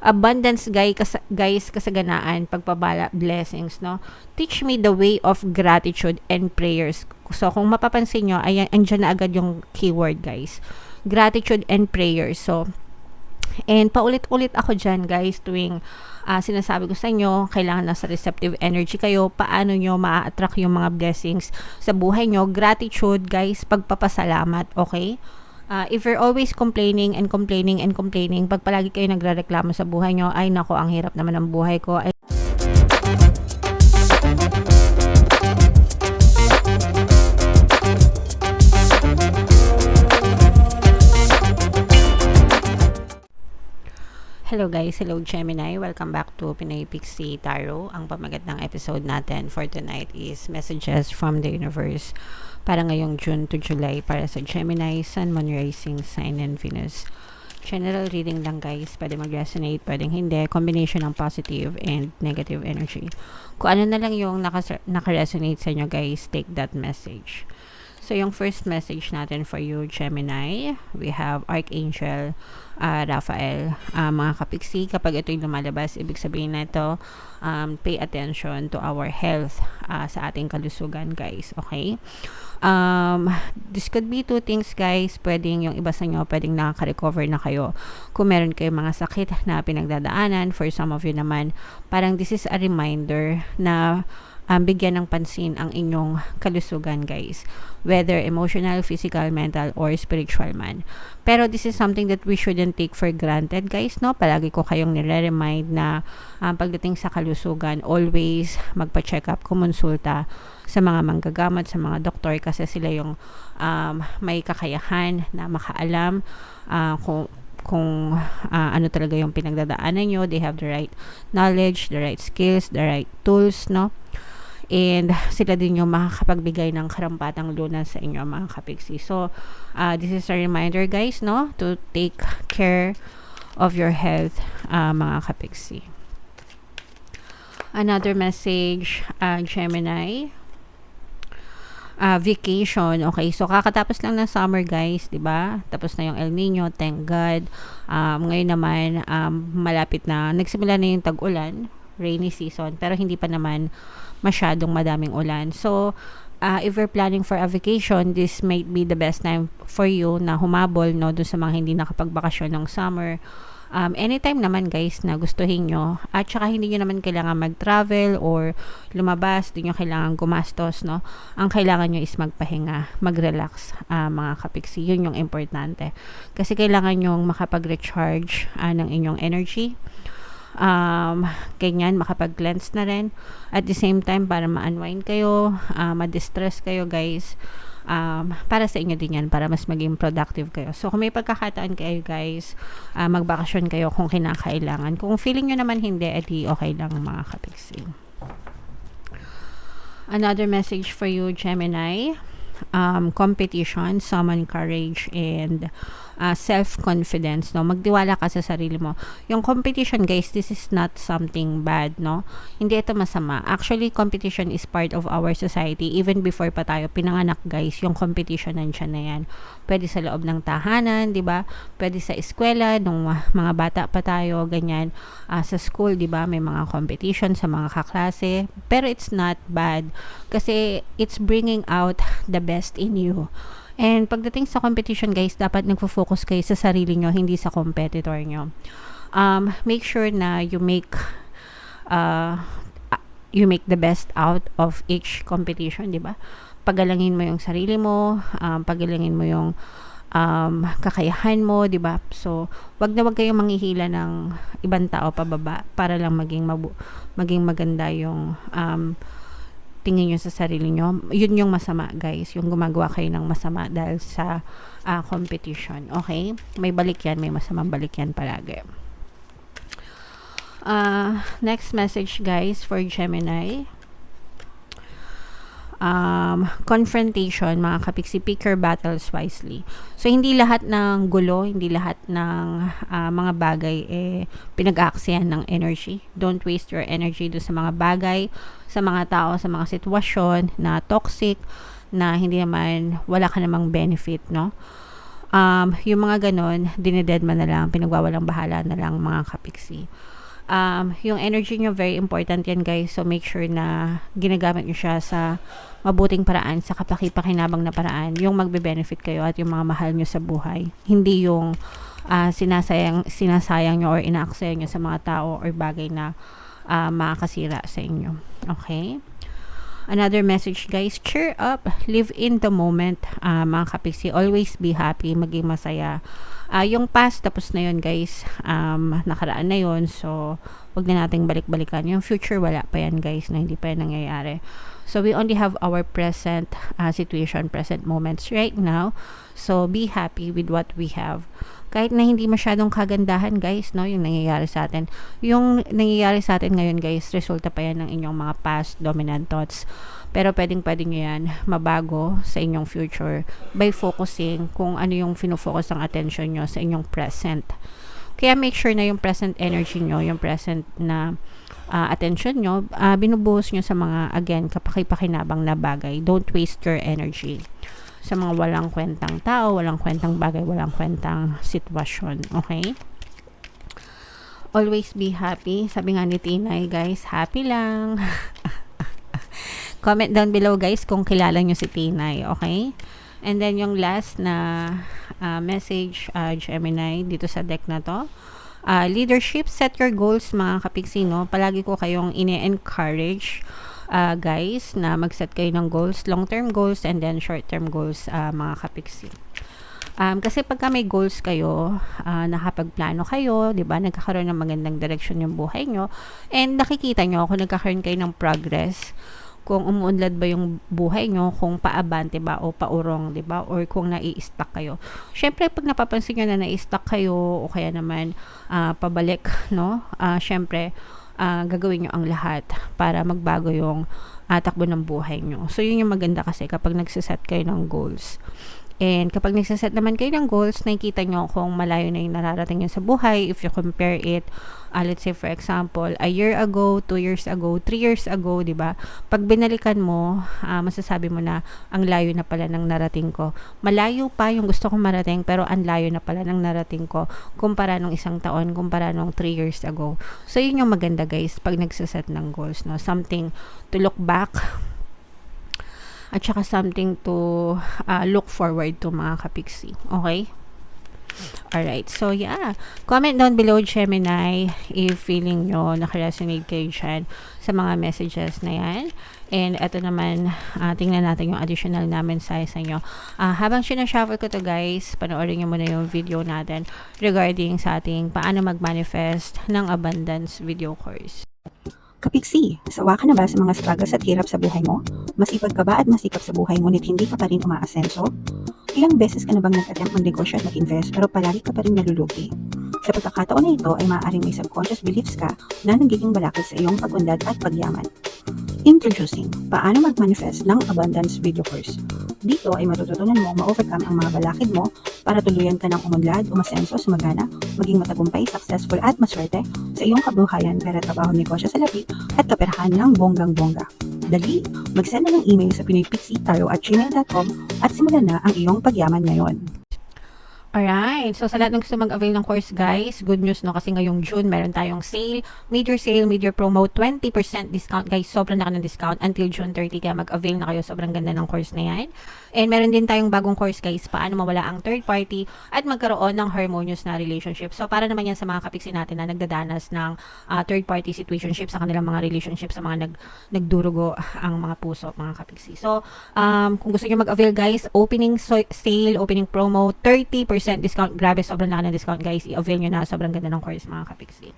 Abundance, guys, kasaganaan, pagpabala, blessings, no? Teach me the way of gratitude and prayers. So, kung mapapansin nyo, ay, andyan na agad yung keyword, guys. Gratitude and prayers. So, and paulit-ulit ako dyan, guys, tuwing sinasabi ko sa inyo, kailangan nasa receptive energy kayo, paano nyo ma-attract yung mga blessings sa buhay nyo. Gratitude, guys, pagpapasalamat, okay? If you're always complaining and complaining and complaining, pag palagi kayo nagrereklamo sa buhay nyo, ay nako, ang hirap naman ng buhay ko. Hello guys, hello Gemini, welcome back to Pinoy Pixie Tarot. Ang pamagat ng episode natin for tonight is Messages from the Universe para ngayong June to July para sa Gemini, Sun, Moon, Rising, Sign, and Venus. General reading lang guys, pwede mag-resonate, pwedeng hindi, combination ng positive and negative energy. Kung ano na lang yung naka-resonate sa inyo guys, take that message. So, yung first message natin for you, Gemini, we have Archangel Raphael. Mga kapiksi, kapag ito'y lumalabas, ibig sabihin na ito, pay attention to our health sa ating kalusugan, guys. Okay? This could be two things, guys. Pwedeng yung iba sa inyo, pwedeng nakaka-recover na kayo. Kung meron kayo mga sakit na pinagdadaanan, for some of you naman, parang this is a reminder na bigyan ng pansin ang inyong kalusugan, guys, whether emotional, physical, mental, or spiritual man. Pero this is something that we shouldn't take for granted, guys, no? Palagi ko kayong nire-remind na pagdating sa kalusugan, always magpa-check up, kumonsulta sa mga manggagamot, sa mga doktor, kasi sila yung may kakayahan na makaalam kung ano talaga yung pinagdadaanan nyo. They have the right knowledge, the right skills, the right tools, no? And sila din yung makakapagbigay ng karampatang lunas sa inyo, mga kapiksi. So, this is a reminder, guys, no? To take care of your health, mga kapiksi. Another message, Gemini. Vacation. Okay, so kakatapos lang ng summer, guys, 'di ba? Tapos na yung El Nino, thank God. Ngayon naman malapit na, nagsimula na yung tag-ulan, rainy season, pero hindi pa naman masyadong madaming ulan. So, if you're planning for a vacation, this might be the best time for you na humabol, no, dun sa mga hindi nakapagbakasyon ng summer. Anytime naman, guys, na gustuhin nyo, at saka hindi nyo naman kailangan mag-travel or lumabas, di nyo kailangan gumastos, no? Ang kailangan nyo is magpahinga, mag-relax, mga kapiksi. Yun yung importante. Kasi kailangan nyo makapag-recharge ng inyong energy. Ganyan, makapag-cleanse na rin. At the same time, para ma-unwind kayo, ma-distress kayo, guys. Para sa inyo din yan, para mas maging productive kayo. So, kung may pagkakataon kayo, guys, magbakasyon kayo kung kinakailangan. Kung feeling nyo naman hindi, edi okay lang, mga kapiksi. Another message for you, Gemini. Competition, summon courage, and self-confidence, no? Magtiwala ka sa sarili mo. Yung competition, guys, this is not something bad, no? Hindi ito masama. Actually, competition is part of our society. Even before pa tayo pinanganak, guys, yung competition nandiyan na yan. Pwede sa loob ng tahanan, di ba? Pwede sa eskwela, nung mga bata pa tayo, ganyan. Sa school, di ba? May mga competition sa mga kaklase. Pero it's not bad. Kasi it's bringing out the best in you. And pagdating sa competition, guys, dapat nagfo-focus kayo sa sarili nyo, hindi sa competitor nyo. Make sure na you make the best out of each competition, di ba? Pagalangin mo yung sarili mo, pagalangin mo yung kakayahan mo, di ba? So, wag na wag kayong manghihila ng ibang tao pababa para lang maging maganda yung tingin nyo sa sarili nyo. Yun yung masama, guys. Yung gumagawa kayo ng masama dahil sa competition. Okay? May balik yan. May masamang balik yan palagi. Next message, guys, for Gemini. Confrontation, mga kapiksi, pick your battles wisely. So, hindi lahat ng gulo, hindi lahat ng mga bagay pinag-aaksihan ng energy. Don't waste your energy doon sa mga bagay, sa mga tao, sa mga sitwasyon na toxic, na hindi naman, wala ka namang benefit, no? Yung mga ganon, dinededma na lang, pinagwawalang bahala na lang mga kapiksi. Yung energy nyo, very important yan guys. So make sure na ginagamit nyo siya sa mabuting paraan, sa kapaki-pakinabang na paraan, yung magbe-benefit kayo at yung mga mahal nyo sa buhay. Hindi yung sinasayang nyo or inaaksaya nyo sa mga tao or bagay na makakasira sa inyo. Okay? Another message guys, cheer up, live in the moment, mga kapiksi, always be happy, maging masaya. Yung past, tapos na yun guys, nakaraan na yun, so wag na nating balik-balikan. Yung future, wala pa yan guys, na hindi pa yan nangyayari. So we only have our present situation, present moments right now, so be happy with what we have. Kahit na hindi masyadong kagandahan guys, no, yung nangyayari sa atin. Yung nangyayari sa atin ngayon guys, resulta pa yan ng inyong mga past dominant thoughts. Pero pwedeng nyo yan mabago sa inyong future by focusing kung ano yung fino-focus ang attention nyo sa inyong present. Kaya make sure na yung present energy nyo, yung present na attention nyo, binubuhos nyo sa mga, again, kapaki-pakinabang na bagay. Don't waste your energy sa mga walang kwentang tao, walang kwentang bagay, walang kwentang sitwasyon. Okay? Always be happy. Sabi nga ni Tinay, guys, happy lang. Comment down below, guys, kung kilala nyo si Tinay. Okay? And then, yung last na message, Gemini, dito sa deck na to. Leadership, set your goals, mga kapiksi, no? Palagi ko kayong ine-encourage guys, na mag-set kayo ng goals, long-term goals and then short-term goals, mga kapiksi. Kasi pagka may goals kayo, nakapagplano kayo, 'di ba? Nagkakaroon ng magandang direction yung buhay nyo and nakikita nyo kung nagkakaroon kayo ng progress, kung umuunlad ba yung buhay nyo, kung paabante ba o paurong, 'di ba? Or kung nai-stuck kayo. Syempre pag napapansin nyo na nai-stuck kayo o kaya naman pabalik, no? Syempre gagawin nyo ang lahat para magbago yung takbo ng buhay nyo. So, yun yung maganda kasi kapag nagsiset kayo ng goals. And kapag nagsiset naman kayo ng goals, nakikita nyo kung malayo na yung nararating nyo sa buhay. If you compare it, let's say for example, a year ago, 2 years ago, 3 years ago, diba? Pag binalikan mo, masasabi mo na ang layo na pala ng narating ko. Malayo pa yung gusto kong marating, pero ang layo na pala ng narating ko kumpara nung isang taon, kumpara nung 3 years ago. So, yun yung maganda guys, pag nagsiset ng goals, no? Something to look back, at saka something to look forward to, mga kapiksi. Okay? Alright. So, yeah. Comment down below, Gemini, if feeling nyo nakaresonate kayo dyan sa mga messages na yan. And ito naman, tingnan natin yung additional na mensahe sa inyo. Habang sinashuffle ko to guys, panoorin nyo muna yung video natin regarding sa ating paano mag-manifest ng abundance video course. Kapiksi, sawa ka na ba sa mga struggles at hirap sa buhay mo? Masipag ka ba at masikap sa buhay ngunit hindi ka pa rin umaasenso? Ilang beses ka na bang nag-attempt mag-negosyo at mag-invest pero palagi ka pa rin nalulugi? Sa pagkakataon na ito ay maaaring may subconscious beliefs ka na nagiging balakid sa iyong pag-unlad at pagyaman. Introducing, paano mag-manifest ng abundance video course. Dito ay matututunan mo ma-overcome ang mga balakid mo para tuluyan ka ng umunlad, umasenso, sumagana, maging matagumpay, successful at maswerte sa iyong kabuhayan, pera, trabaho, negosyo sa lapi at kaperahan ng bonggang-bongga. Dali, mag-send na ng email sa pinoypixitaro@gmail.com at simulan na ang iyong pagyaman ngayon. Alright, so sa lahat ng gusto mag-avail ng course guys, good news no, kasi ngayong June meron tayong sale, major promo, 20% discount guys, sobrang laki ng discount until June 30, kaya mag-avail na kayo, sobrang ganda ng course na yan. And meron din tayong bagong course guys, paano mawala ang third party at magkaroon ng harmonious na relationship. So para naman yan sa mga kapiksi natin na nagdadanas ng third party situationship sa kanilang mga relationship, sa mga nagdurugo ang mga puso, mga kapiksi. So kung gusto niyo mag-avail guys, opening sale, opening promo, 30% discount. Grabe, sobrang laki ng discount guys. I-avail nyo na, sobrang ganda ng course, mga kapiksi.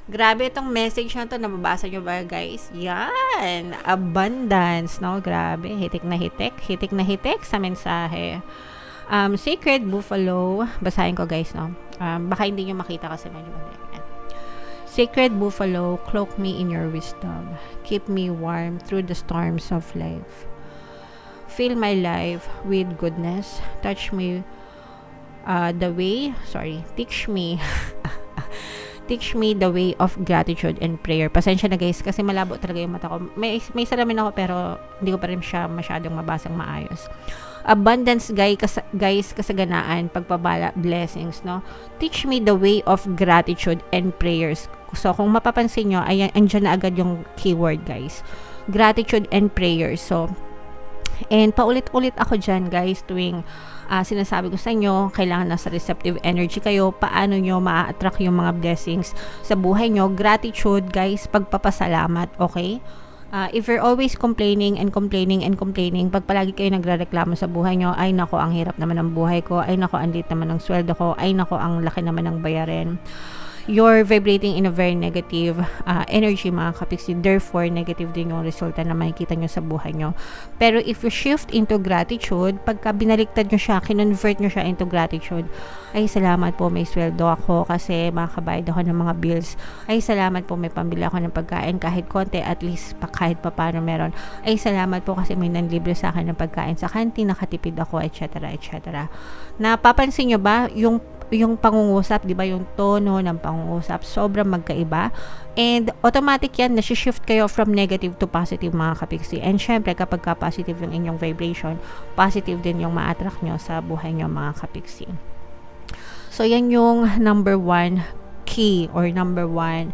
Grabe itong message na to, nababasa nyo ba guys? Yan, abundance, no? Grabe, hitik na hitik sa mensahe. Sacred Buffalo, basahin ko guys, no? Baka hindi nyo makita kasi medyo yan. Sacred Buffalo, cloak me in your wisdom. Keep me warm through the storms of life. Fill my life with goodness. Teach me teach me the way of gratitude and prayer. Pasensya na guys kasi malabo talaga yung mata ko. May salamin ako pero hindi ko pa rin siya masyadong mabasang maayos. abundance guys, kasaganaan, pagpabala, blessings, no? Teach me the way of gratitude and prayers. So kung mapapansin nyo, ayan, andyan na agad yung keyword guys, gratitude and prayers. So and paulit-ulit ako dyan guys tuwing sinasabi ko sa inyo, kailangan nasa receptive energy kayo. Paano nyo ma-attract yung mga blessings sa buhay nyo? Gratitude guys, pagpapasalamat, okay? If you're always complaining and complaining and complaining, pag palagi kayo nagrereklamo sa buhay nyo, ay nako, ang hirap naman ng buhay ko, ay nako, ang liit naman ng sweldo ko, ay nako, ang laki naman ng bayarin, you're vibrating in a very negative energy mga kapiksi. Therefore, negative din yung resulta na makikita nyo sa buhay nyo. Pero if you shift into gratitude, pagka binaliktad nyo siya, kinonvert nyo siya into gratitude, ay salamat po may sweldo ako kasi makakabayad ako ng mga bills. Ay salamat po may pambili ako ng pagkain kahit konti, at least kahit pa paano meron. Ay salamat po kasi may nanlibre sa akin ng pagkain sa kantin, nakatipid ako, etc. etc. Napapansin nyo ba yung pangungusap, di ba, yung tono ng pangungusap, sobrang magkaiba, and automatic yan, nasi-shift kayo from negative to positive mga kapiksi. And syempre, kapag ka positive yung inyong vibration, positive din yung ma-attract nyo sa buhay nyo mga kapiksi. So yan yung number 1 key or number 1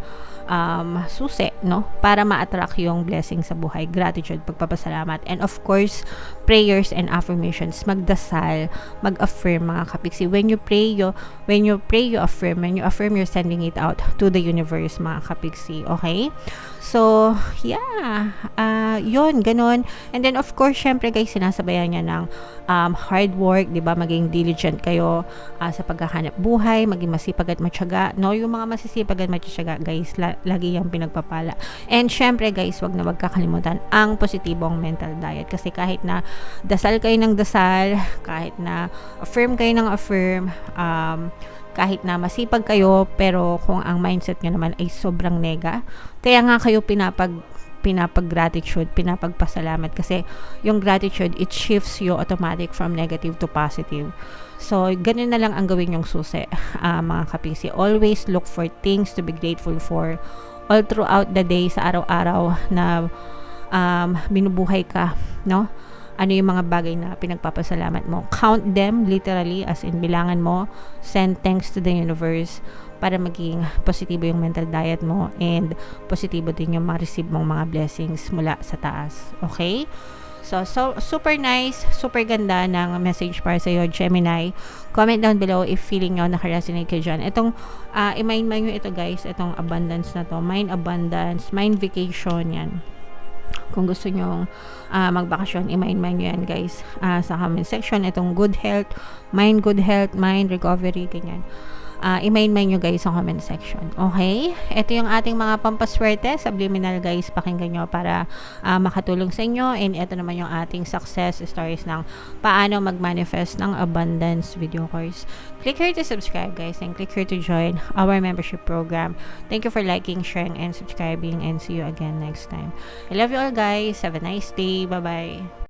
susi, no, para ma-attract yung blessing sa buhay, gratitude, pagpapasalamat, and of course prayers and affirmations. Magdasal, mag-affirm mga kapiksi. When you pray, you affirm. When you affirm, you're sending it out to the universe mga kapiksi, okay? So yeah, yun, ganun. And then of course, syempre guys, sinasabayan niya ng hard work, di ba? Maging diligent kayo sa paghahanap buhay, maging masipag at matyaga, no? Yung mga masisipag at matyaga guys, lagi yung pinagpapala. And syempre guys, wag kakalimutan ang positibong mental diet, kasi kahit na dasal kayo ng dasal, kahit na affirm kayo ng affirm, kahit na masipag kayo, pero kung ang mindset nyo naman ay sobrang nega, kaya nga kayo pinapag-gratitude, pinapagpasalamat, kasi yung gratitude, it shifts you automatic from negative to positive. So, ganun na lang ang gawin yung susi, mga kapisi. Always look for things to be grateful for all throughout the day, sa araw-araw na binubuhay ka, no? Ano yung mga bagay na pinagpapasalamat mo. Count them, literally, as in bilangan mo. Send thanks to the universe para maging positibo yung mental diet mo, and positibo din yung ma-receive mong mga blessings mula sa taas. Okay? So super nice, super ganda ng message para sa iyo, Gemini. Comment down below if feeling nyo nakaresonate kayo dyan. Itong, i-mind nyo ito guys, itong abundance na to. Mind abundance, mind vacation, yan. Kung gusto nyo magbakasyon, i-mind nyo yan guys, sa comment section. Itong good health, mind recovery, ganyan. I-mind nyo guys sa comment section. Okay? Ito yung ating mga pampaswerte, subliminal guys, pakinggan nyo para makatulong sa inyo. And ito naman yung ating success stories ng paano mag-manifest ng abundance video course. Click here to subscribe guys, and click here to join our membership program. Thank you for liking, sharing, and subscribing, and see you again next time. I love you all guys. Have a nice day. Bye-bye.